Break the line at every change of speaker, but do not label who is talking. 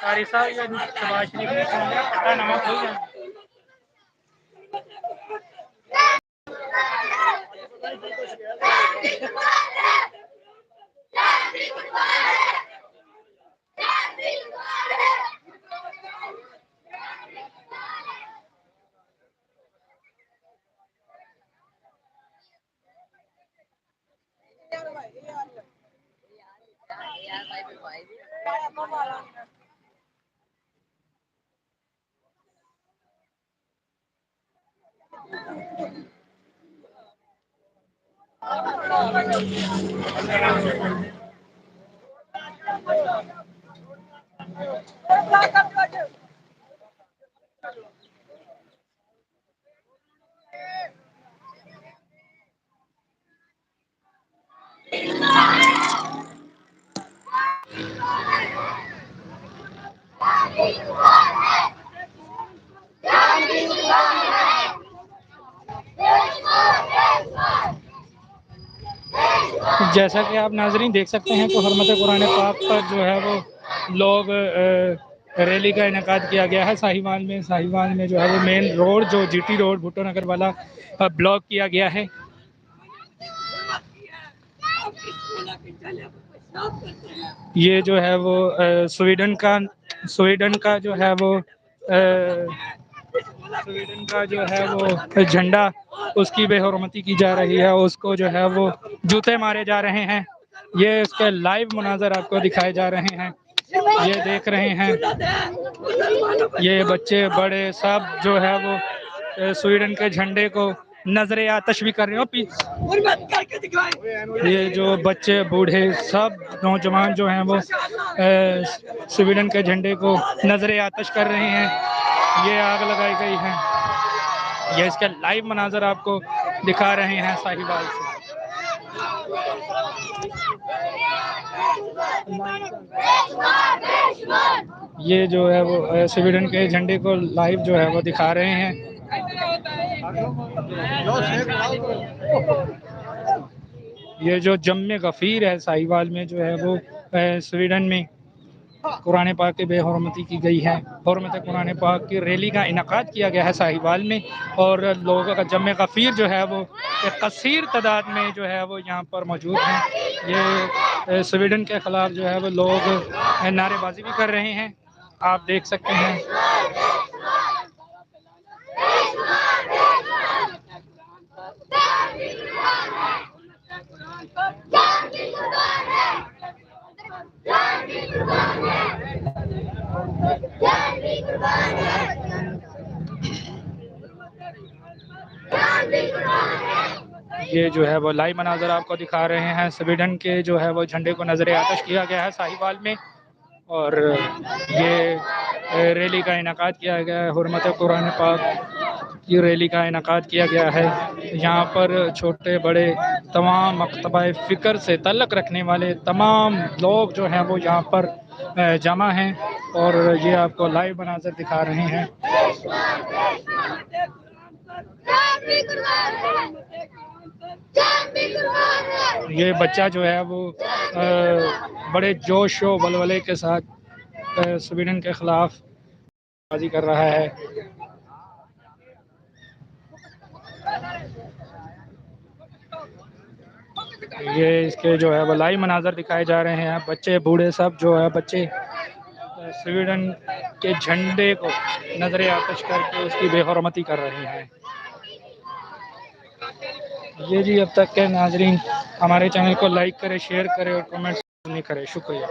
कारी साहब ये शबाज शरीफ ने सुन लिया पट्टा नमक हो गया। जैसा कि आप नाजरीन देख सकते हैं तो हरमत कुरान पाक पर जो है वो लोग रैली का इनेकाद किया गया है साहिवाल में। साहिवाल में जो है वो मेन रोड जो जीटी रोड भुट्टो नगर वाला ब्लॉक किया गया है। ये जो है वो स्वीडन का जो है वो स्वीडन का जो है वो झंडा उसकी बेहुरमती की जा रही है, उसको जो है वो जूते मारे जा रहे हैं। ये इसके लाइव मुनाजर आपको दिखाए जा रहे हैं, ये देख रहे हैं। ये बच्चे बड़े सब जो है वो स्वीडन के झंडे को नजरे आतश भी कर रहे हो। ये जो बच्चे बूढ़े सब नौजवान जो हैं वो स्वीडन के झंडे को नजरे आतश कर रहे हैं। ये आग लगाई गई है, ये इसके लाइव मनाजर आपको दिखा रहे हैं साहिवाल से। ये जो है वो स्वीडन के झंडे को लाइव जो है वो दिखा रहे हैं। ये जो जम्मे गफ़ीर है साहिवाल में जो है वो स्वीडन में कुरान पाक की बेहुरमती की गई है। हुर्मत कुरान पाक की रैली का इनकाद किया गया है साहिवाल में, और लोगों का जम्मे गफ़ीर जो है वो एक कसीर तादाद में जो है वो यहाँ पर मौजूद हैं। ये स्वीडन के ख़िलाफ़ जो है वो लोग नारेबाजी भी कर रहे हैं, आप देख सकते हैं। ये जो है वो लाइव मनाजर आपको दिखा रहे हैं, स्वीडन के जो है वो झंडे को नजर आतश किया गया है साहिवाल में, और ये रैली का इनकाद किया गया है। हुर्मत कुरान पाक की रैली का इनकाद किया गया है। यहाँ पर छोटे बड़े तमाम मकतबा फ़िक्र से तल्लक़ रखने वाले तमाम लोग जो हैं वो यहाँ पर जमा हैं, और ये आपको लाइव मनाजर दिखा रहे हैं। ये बच्चा जो है वो बड़े जोश व वलवले के साथ स्वीडन के ख़िलाफ़ बाजी कर रहा है। ये इसके जो है वो लाइव मनाजर दिखाए जा रहे हैं। बच्चे बूढ़े सब जो है बच्चे स्वीडन के झंडे को नजर आतश करके उसकी बेहुरमती कर रहे हैं। ये जी अब तक के नाजरीन हमारे चैनल को लाइक करें, शेयर करें और कमेंट नहीं करें। शुक्रिया।